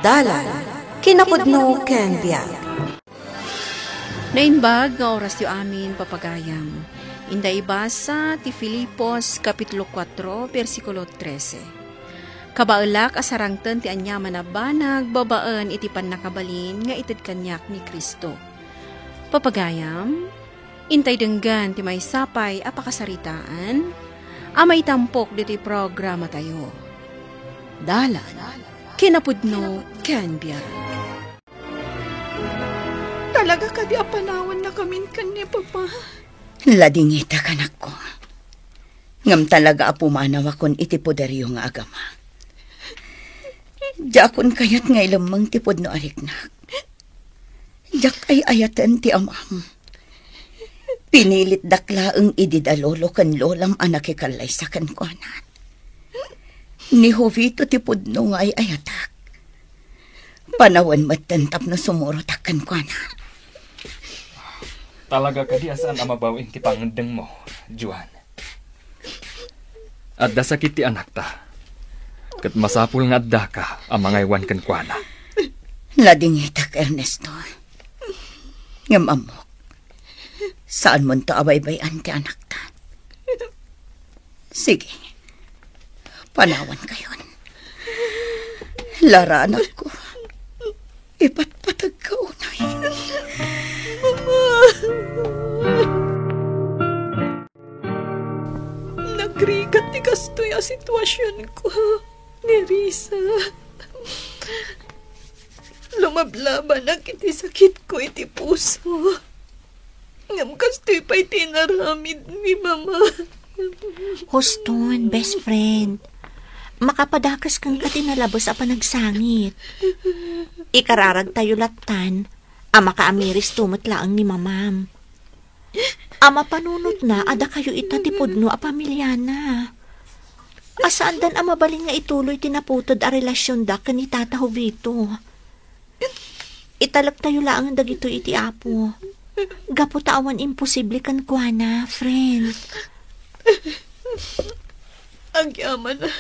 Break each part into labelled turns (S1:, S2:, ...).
S1: Dalan, kinapudno ken biag.
S2: Nainbag nga oras yu amin papagayam. Inday basa ti Filipos Kapitulo 4, versikulo 13. Kabaelak asarangten ti anyaman na banag babaan iti pannakabalin nga ited kanyak ni Kristo. Papagayam, intay denggan ti may sapay apakasaritaan, amay tampok diti programa tayo. Dalan, kinapudno ken biag.
S3: Talaga ka di apanawan na kamin kan ni Papa.
S4: Ladingita kanak ko. Ngam talaga apumanaw akon iti poderyo nga agama. Jakon kayat nga ilamang tipod no ariknak. Jak ay ayatan ti amam. Pinilit daklaang ididalolo kan lolam anak ikalay sa kankwanan. Ni Jovito tipod no nga ay ayatak. Panawan matantap na sumurot kankwanan.
S5: Talaga ka di asaan ang mabawin ti pangandeng mo, Juan. Adda sakit ti anak ta. Kat masapul nga adda ka ang mga iwan kankwana.
S4: Ladingitak, Ernesto. Ngam amok. Saan mo ta abay-bayan ti anak ta? Sige. Panawan kayon. Lara, anak ko. Ipatpatag ka unay.
S3: Nagrigat ti kastoy a sitwasyon ko, ni Risa. Lumablaban na kiti sakit ko iti puso. Ngam kastoy pa'y tinaramid ni Mama.
S6: Huston, best friend. Makapadakas kang katinalabos a panagsangit. Ikararag tayo latan, ama kaamiris tumatlaang ni Mamam. Ama panunot na, ada kayo itatipod no a pamilyana. Asaan dan ama baling nga ituloy tinaputod a relasyon da kan ni Tata Jovito. Italak tayo laang dagito iti apo. Gapo tawan imposible kan kuana, friend.
S3: Ang yaman na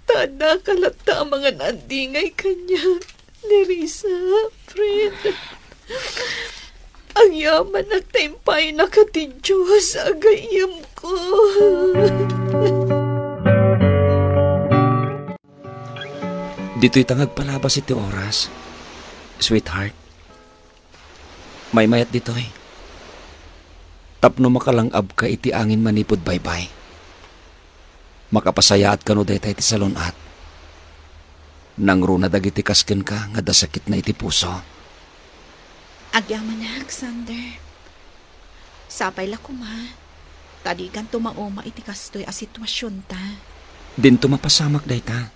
S3: tada kalata ang mga nandingay kanya ni Risa, friend. Ang yaman nagtaimpay na katidyo sa agayam ko.
S7: Dito'y tangag palabas iti oras, sweetheart. May mayat dito'y. Tapno makalangab ka iti angin manipod baybay. Makapasayaat ka no daytay iti salunat. Nang runa dagiti kasken ka nga dasakit na iti puso.
S6: Agyaman na, Alexander. Sapay la kuma. Tadigan tumaoma iti kastoy a sitwasyon ta.
S7: Din tumapasamak dayta.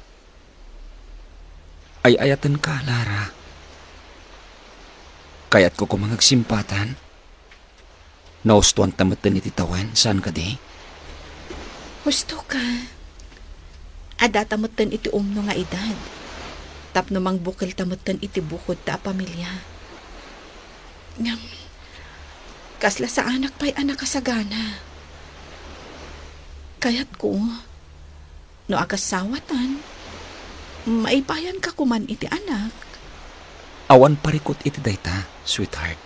S7: Ay ayatan ka, Lara. Kaya't ko kumangagsimpatan. Naustuan tamatan iti tawan. Saan ka di?
S6: Husto ka. Ada tamatan iti umno nga edad. Tapno mang bukil tamatan iti bukod ta pamilya. Ngam, kasla sa anak pa'y anak kasagana. Kaya't ko, no agasawatan, maibayan ka kuman iti anak.
S7: Awan parikot iti dayta, sweetheart.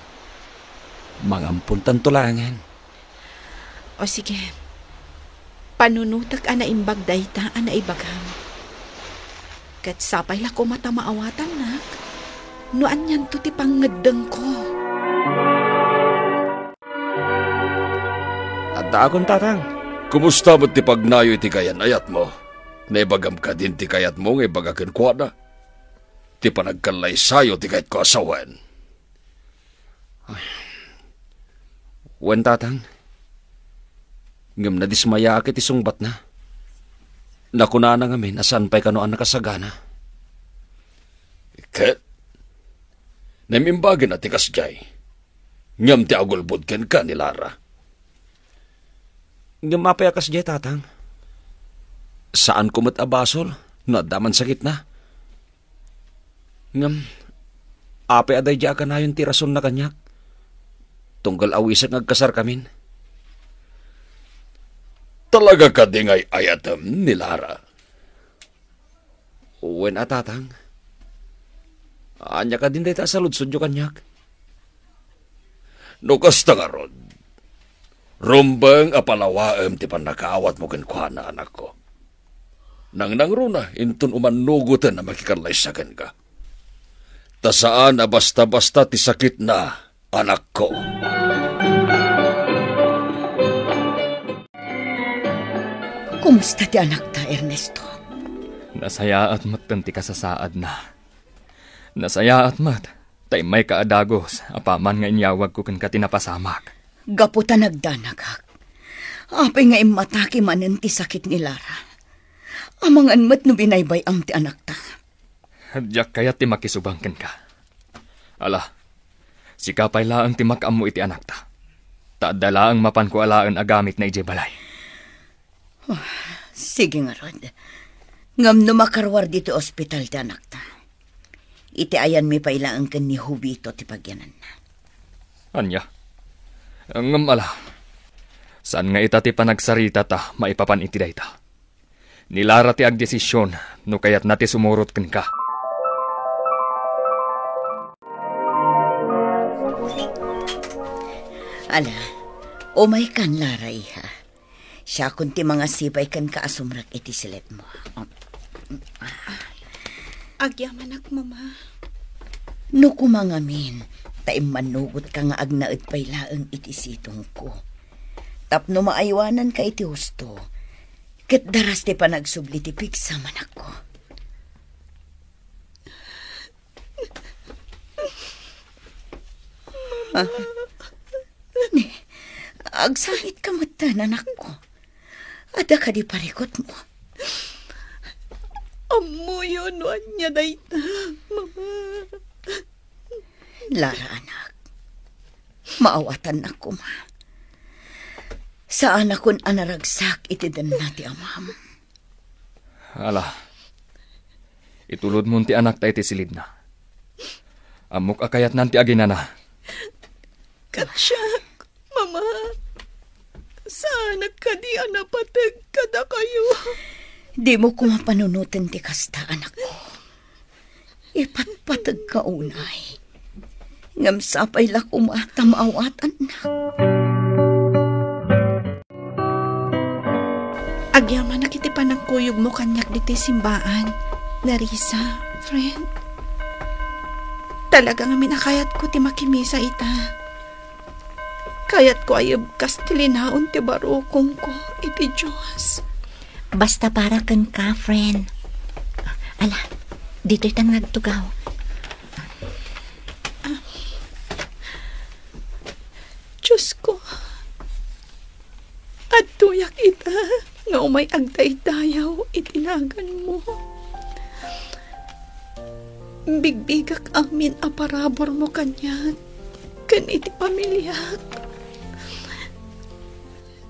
S7: Mangampun tantulangan.
S6: O sige, panunutak ana imbag dayta ana ibagam. Kat sapay la ko mata maawatan nak, no anyan to ti pangadeng ko.
S8: Anda akong tatang. Kumusta mo't ti pagnayo iti kayan ayat mo? Naibagam ka din ti kayat mo nga ibagakin kwa na. Ti panagkalay sayo ti kayat ko asawan.
S7: Wen tatang. Ngam na dismaya akit isungbat na. Nakuna na ngamin asan pa'y kano ang nakasagana.
S8: Ket? Namimbagin na ti kasjay. Ngam ti agulbudken ka ni Lara.
S7: Ngam mapayakas jay tatang. Saan kumat abasol? Nadaman sakit na. Ngam, apay aday diya ka na yung tirason na kanyak. Tunggal awisak ngagkasar kamin.
S8: Talaga ka dingay ayatam ni Lara.
S7: Uwen atatang. Anya ka din dayta sa ludsod yung kanyak.
S8: No kasta nga rod. Rumbang apalawaem ti panakaawat mo kenkwana anak ko. Nang runa, intun umanugutan na makikanlaysakan ka. Tasaan na basta-basta ti sakit na, anak ko.
S4: Kumusta ti anak ta, Ernesto?
S5: Nasaya at matanti ka sa saad na. Nasaya at mat, tay may kaadagos, apaman nga inyawag ko kan katinapasamak.
S4: Gaputa nagdanagak. Apay nga imataki manen ti sakit ni Lara. Amangan mat no binaybay ang ti anak ta.
S5: Hadyak kaya ti makisubangkan ka. Ala, sikapay laang ti makam mo iti anak ta. Taadala ang mapan ko alaan agamit na ijebalay.
S4: Sige nga, Rod. Ngam no makarwar dito ospital ti anak ta. Iti ayan mi pailaan kan ni Hubito ti pagyanan na.
S5: Anya? Ngam ala. Saan nga ita ti panagsarita ta maipapan iti dayta? Nilara ti agdesisyon no kayat nati sumurot ken ka.
S4: Ala, umay kan Lara iha. Siya kunti mga sipay kan kaasumrak iti silet mo.
S2: Agyaman ak, mama.
S4: No kumangamin, taim manugot ka nga agnaet pay laeng iti sitong ko. Tapno maaywanan ka iti husto, ket daras ti panagsubli ti piksa manak ko. Agsangit ka mata, nanak ko. Ada ka di parikot mo.
S3: Amo yun, wanya dayta, mama.
S4: Lara, anak. Maawatan na ko, ma. Saan akon anaragsak itidan nati amam.
S5: Ala, itulod mo ti anak ta iti silid na. Amok akayat nanti aginana.
S3: Katsyak, mama. Sana ka di anapatag kada kayo.
S4: Di mo kumapanunutin ti kasta, anak ko. Ipatpatag ka unay. Ngam sapay la kumata maawatan na.
S2: Agyaman na kiti panagkuyog mo kanyak diti simbaan. Narisa, friend. Talaga nga minakayat ko ti makimisa ita. Kayat ko ayab kastilinaon ti barukong ko iti Diyos.
S6: Basta para kan ka, friend. Ala, dito itang nagtugaw.
S3: Diyos ko. At tuyak ita nga umay agdaydayaw itinagan mo. Bigbigak amin aparabor mo kanyan. Kan iti pamilyak.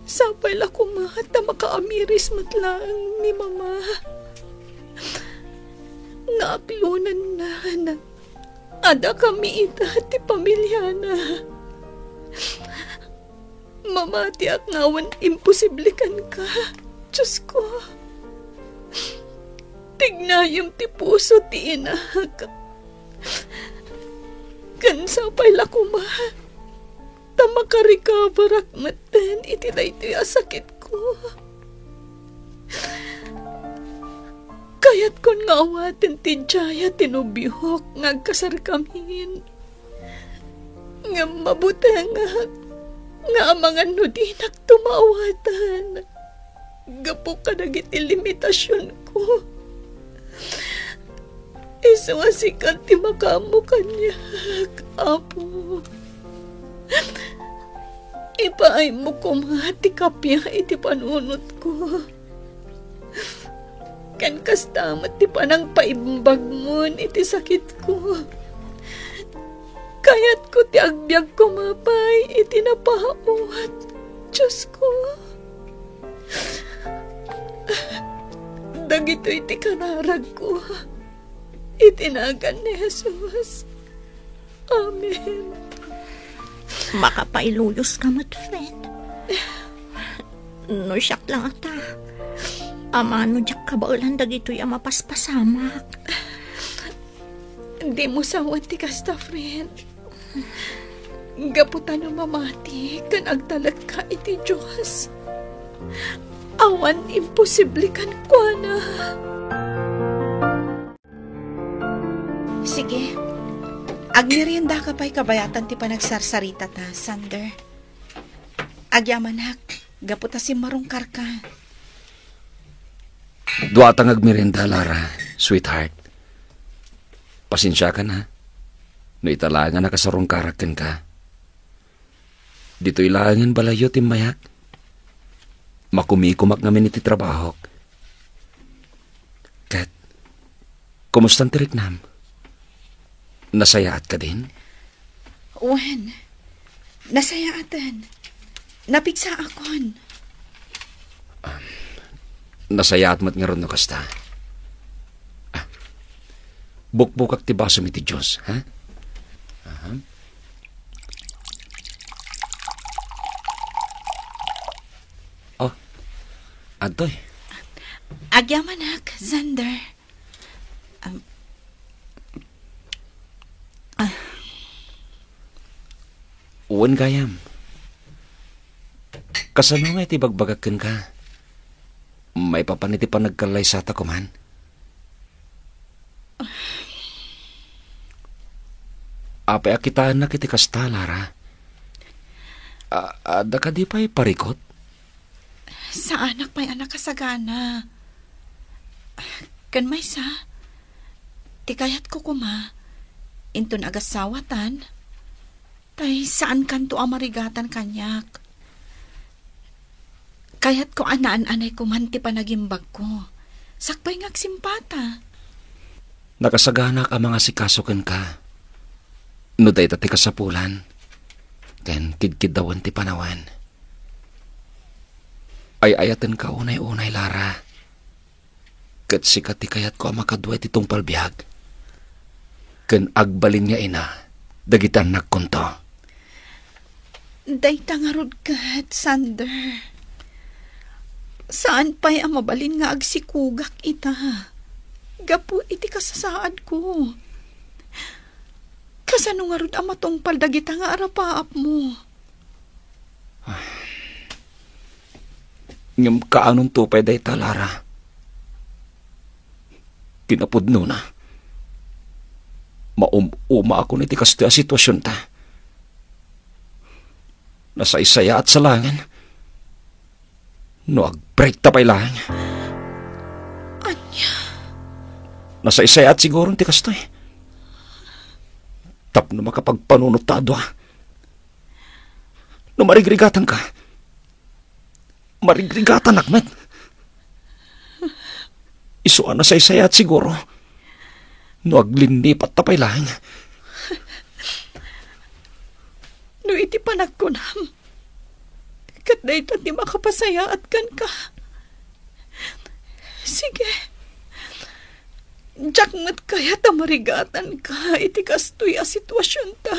S3: Sapay la kumata makaamiris matlaang ni mama. Naaklunan na. Ada kami ita ti pamilya na. Mama ti akngawan imposible kan ka. Diyos ko. Tignayam ti puso ti inak. Kan sapay la kumata. Tamakarikabarak maten iti daytoy asakit ko. Kayat kon nga awaten ti Jaya tinubihok ngagkasar kamin. Nga mabutengak nga amangan no dinak tumawatan. Gapo ka dagiti limitasyon ko. Isawasikan ti makamu kanyak, Apo. Ipaay mo kumati kapya iti panunot ko. Kan kastamat ti panang paimbag mo iti sakit ko. Kayat ko ti agbyag kumapay iti napahawat. Diyos ko. Dagito iti kararag ko. Itinagan ni Jesus. Amen.
S6: Makapailuyos ka mat, friend. No, siyak lang ata. Amano diyak kabaulan dagito'y amapaspasamak.
S3: Di mo sawan ti kasta, friend. Gaputan no mamati kan agtalag ka iti Diyos. Awan imposible kan kwa na.
S4: Sige. Agmerienda ka pa'y kabayatan ti panagsarsarita ta, Sander. Agyamanak, gaputa si marungkar ka.
S7: Duatang agmerenda, Lara, sweetheart. Pasensya ka na. No italangan nakasarong karaken ka. Dito ilangan balayo timayak. Makumikumak namin iti trabaho. Kat, kumustan tiriknam? Nasayaat ka din?
S4: Wen, nasayaatan. Napigsa akon.
S7: Nasayaat mat nga ron no kasta. Bukbukak ti baso mi ti Diyos, ha? Oh, Antoy.
S4: Agyamanak, Sander.
S7: Uwan gayam. Kasano nga iti bagbagakin ka? May papaniti pa nagkalay sa ta kuman? Apay akitaan na kiti kasta, Lara. Ada ka di pa'y parikot?
S4: Sa anak pa'y anak kasagana. Kan may sa, tikayat ko kuma, inton agasawatan, tay saan kanto amarigatan kanyak. Kayat ko anaan-anay kumanti pa nagimbag ko. Sakpay ngagsimpata.
S7: Nakasagana ka mga sikasukan ka. No day tati kasapulan. Ken kidkidawan ti panawan. Ay ayatan ka unay-unay, Lara. Kat sikat ti kayat ko makadwa ti tungpal biyag. Ken agbalin nga ina. Dagitan nagkunto.
S4: Day tangarod kat, Sander. Saan pa'y amabalin nga agsikugak ita? Gapu iti kasasaad ko. Kasano nga rod amatong paldagita nga arapaap mo?
S7: Ngam kaanong tupay day ta, Lara. Kinapudno na. Maum-uma ako niti kasto a sitwasyon ta. Nasaysaya at salangan. No ag-break tapay lang.
S4: Anya?
S7: Nasaysaya at siguro ti kasto eh. Tapno makapagpanunod ta. No marigrigatan ka. Marigrigatan akmet. Isuan na saysaya at siguro. No aglinipat tapay lang.
S3: No iti panagkunam. Kat na ito di makapasaya at kan ka. Sige. Diyak mat kaya tamarigatan ka. Iti kastoy a sitwasyon ta.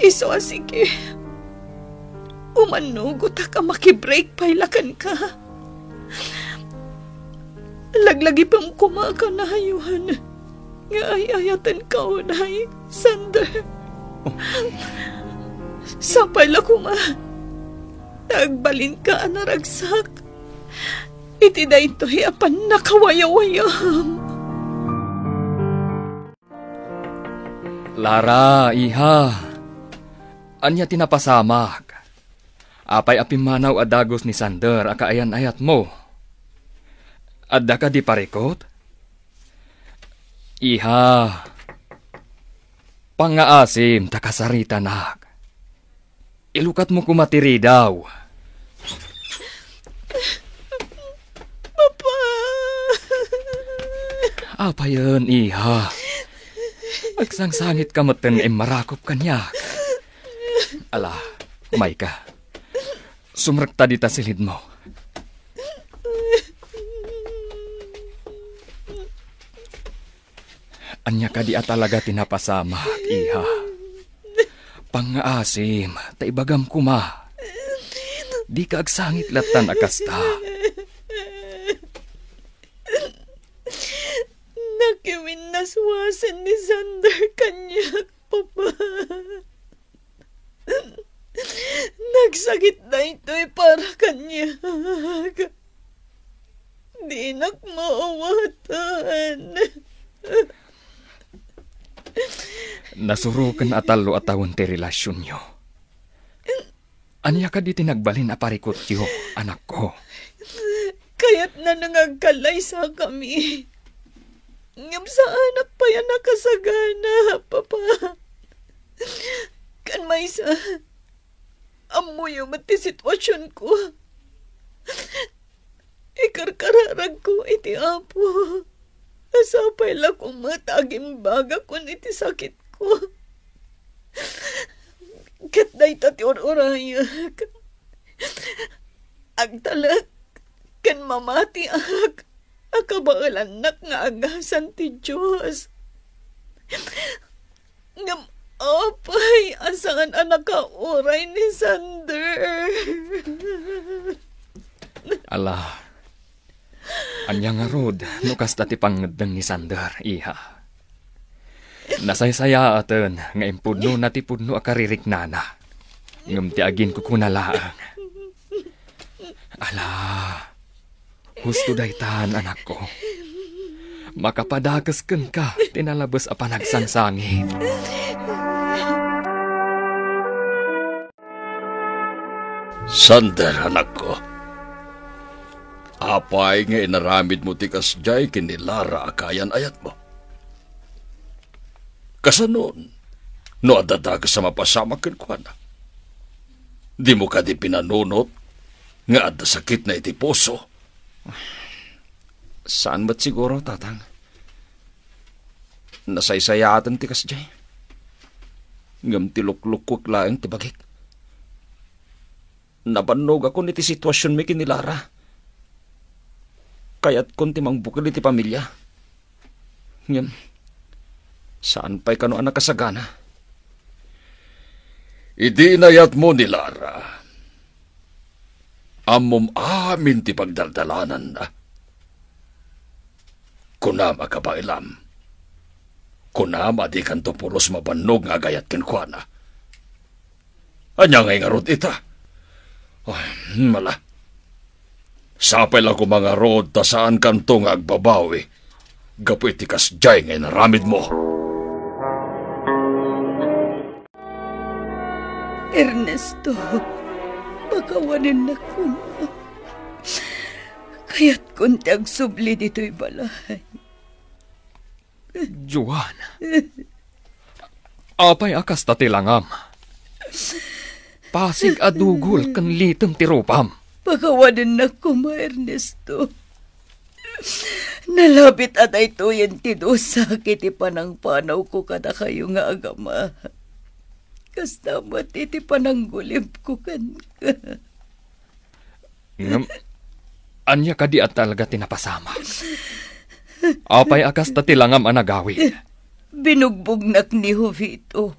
S3: Iso sige. Umanugot ka makibreak pailakan ka. Laglagi pang kumaka na hayuhan. Nga ay-ayatan ka unay, Sander. Sapay la kuma. Tagbalin ka anaragsak. Iti da ito'y apan nakawayawayam.
S5: Lara, iha. Anya tinapasamak. Apay apimanaw adagos ni Sander akaayan-ayat mo. Adda ka di parikot? Iha. Pangaasim takasarita nak. Ilukat mo kumatiri daw.
S3: Papa!
S5: Apa yun, iha? Magsangsangit ka maten marakop kanyak. Ala, may ka. Sumrekta dita silid mo. Anya ka di atalaga tinapasama, iha. Pangaasim, taibagam kuma. Di ka agsangit latan akasta.
S3: waswasan ni Sander kanyak, Papa. Nagsakit na ito'y para kanya. Di nakmaawatan.
S5: Nasurukan atalo atawon ti relasyon nyo. Anya ka di tinagbalin aparikot yo, anak ko.
S3: Kaya't na nangagkalay sa kami. Ngam sa anak pa yan nakasagana, Papa. Kan may sa amoy yung mati sitwasyon ko. Ikarkararag ko iti apo. Asapay lang kong mataging baga kung iti sakit ko. Kat na ito ti orayak. Agtalag kan mamati akabaalan nga agasan ti Diyos. Ngam apay asangan anak ka oray ni Sander.
S5: Ala, anya nga rod, nukas dati pangedeng ni Sander, iha. Nasaysaya aten, nga impudno na ti pudno akaririk nana. Ngam ti agin ko kunalaang. Ala, husto daytan anak ko. Makapadakas ken ka, tinalabas a panagsangsangit.
S8: Sander, anak ko. Apay nga inaramid mo ti kasjay kini Lara akayan ayat mo. Kasanon, no adadaga sa mapasama ken kuana. Di mo ka di pinanunot nga adda sakit na iti puso.
S7: Saan ba't siguro, tatang? Nasaysayatan ti kasjay. Ngam ti luklukkwak laeng ti bagik. Nabannog ako niti sitwasyon mi kinilara. Kaya't konti mang bukil iti pamilya. Ngam, saan pa'y kano anak kasagana?
S8: Idi inayat mo ni Lara. Amom amin ti pagdaldalanan na. Kunama ka ba ilam? Kunama di kanto pulos mabannog nga gayat kenkwana. Anya ngay nga rod ita? Ay, mala. Sapay lang ko mga rod ta saan kanto nga agbabawi. Gapu iti kasjay ngay naramid mo.
S4: Ernesto, pagawanin na ko na. Kaya't kunti ang subli dito'y balay.
S5: Juan, apay akas tatilangam. Pasig adugol kan litem ti rupam.
S4: Pagawanin na ko, ma Ernesto. Nalabit at ay tuyen ti dosa kiti panang panaw ko kada kayo nga agama. Kastamat iti pananggulib ko kan ka.
S5: Ngam, anya ka di at talaga tinapasama. Apay akas tatilangam anagawin.
S4: Binugbugnak ni Jovito.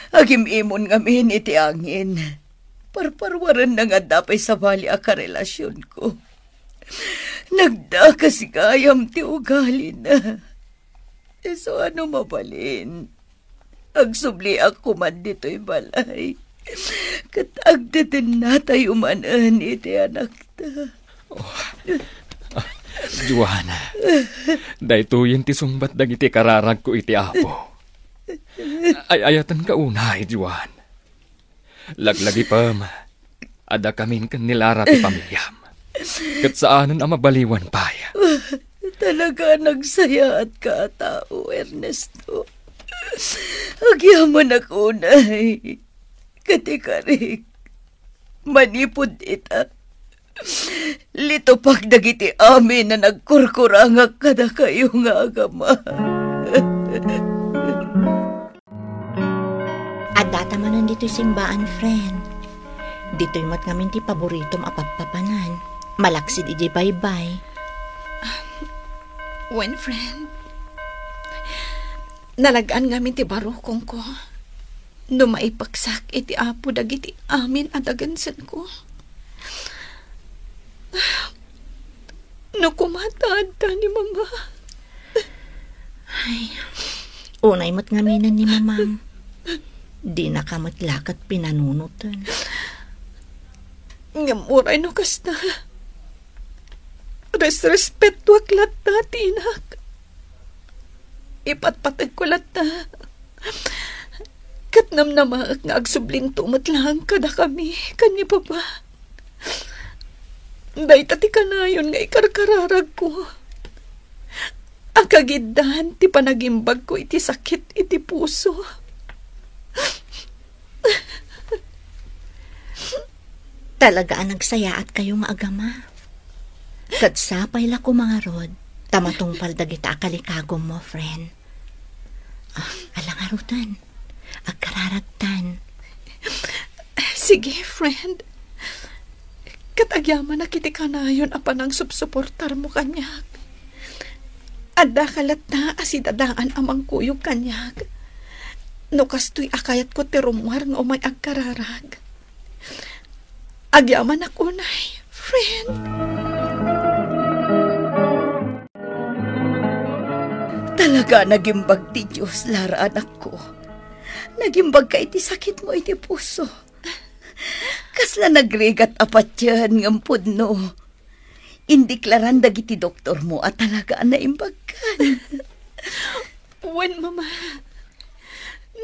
S4: Agim-imon ngamin iti angin. Parparwaran na nga dapay sa bali a karelasyon ko. Nagdakas gayam ti ugali na. So ano mabalin? Agsubli ako man dito'y balay. Katagdatin na tayo manan iti anak ta.
S5: Juan, daytoyen ti sungbat dagiti kararag ko iti apo. Ayatan ka unay, Juan. Laglagi pam, ada kamin kan nilara ti pamilyam. Kat saanan ang mabaliwan paya.
S4: Talaga nagsaya at katao, Ernesto. Agyaman ako unay. Katikarik. Manipod ita. Lito pag dagiti amin na nagkurkurangak kada kayo nga agama.
S6: At datamanan dito'y simbaan, friend. Dito'y mat ngamin ti paboritom apagpapanan. Malaksid iji bye-bye.
S2: When, friend, nalagaan ngamin ti barukong ko. No maipaksak iti apo dagiti amin adagansan ko. No kumataad ta ni Mama.
S6: Unay mo't ngaminan ni mamam. Di nakamatlakat pinanunutan.
S3: Ngamuray no kasta. Respeto ak lata, tinak. Ipatpatag ko lata. Katnam namaak nga agsubling tumat lang kada kami, kanya papa. Day tati ka na yun nga ikarkararag ko. Ang kagiddan, ti panagimbag ko iti sakit iti puso.
S6: Talaga ang nagsayaat kayo nga agama. Katsapay la ko mga rod, tamatong paldagita akalikagom mo, friend. Alangarutan, agkararagtan.
S3: Sige, friend. Katagyaman na kiti ka na yun apan ang subsuportar mo kanyak. Adda kalat na asidadaan amang kuyog kanyak. No kastoy akayat ko terumwar nga umay agkararag. Agyaman ako nay, friend.
S4: Talaga nagimbag ti Diyos, Lara, anak ko. Nagimbag ka iti sakit mo iti puso. Kasla nagrigat apat yan ngampod no. Indiklaran dagiti doktor mo at talaga naimbag ka.
S3: Wen, mama.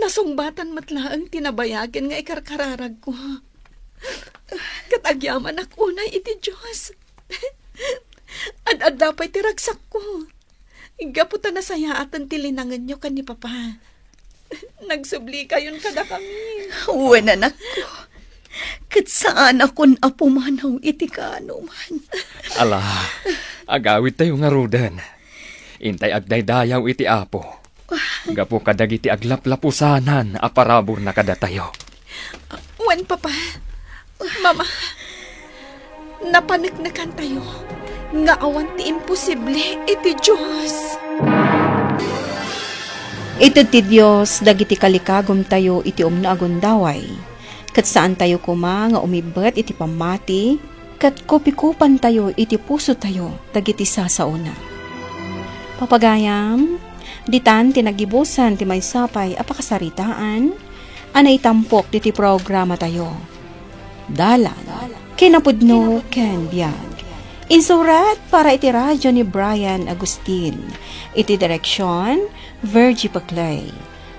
S3: Nasungbatan matlaang tinabayagan nga ikarkararag ko. Katagyaman ako unay iti Diyos. Ad dapay tiragsak ko. Gaputa na sayaatan tilinangan nyo kan ni Papa. Nagsubli kayon kada kami.
S4: Uwan, anak ko. Kat saan akong apumanaw iti kaano man.
S5: Ala, agawit tayo nga rudan. Intay agdaydayaw iti apo. Gapo kadag iti aglaplapusanan aparabor na kada tayo.
S3: Wen, Papa. Mama. Napanagnakan tayo. Nga awan ti imposible iti Diyos.
S2: Ito ti Diyos, dagiti kalikagom tayo iti umna agundaway. Kat saan tayo kuma nga umibat iti pamati, kat kopikupan tayo iti puso tayo, dagiti sasauna. Papagayam, ditan tinagibusan ti may sapay apakasaritaan, anay tampok iti programa tayo. Dalan, kinapudno ken biag. Insurat para iti radyo ni Brian Agustin. Iti direksyon, Virgie Paclay.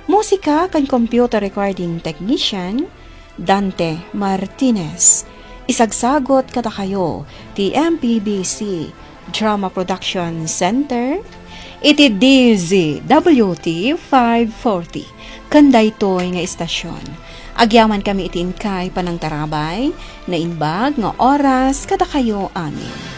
S2: Musika kan computer recording technician, Dante Martinez. Isagsagot kada kayo ti MPBC Drama Production Center. Iti DZWT 540. Kanday toy nga istasyon. Agyaman kami itin kay panang tarabay na inbag nga oras kada kayo amin.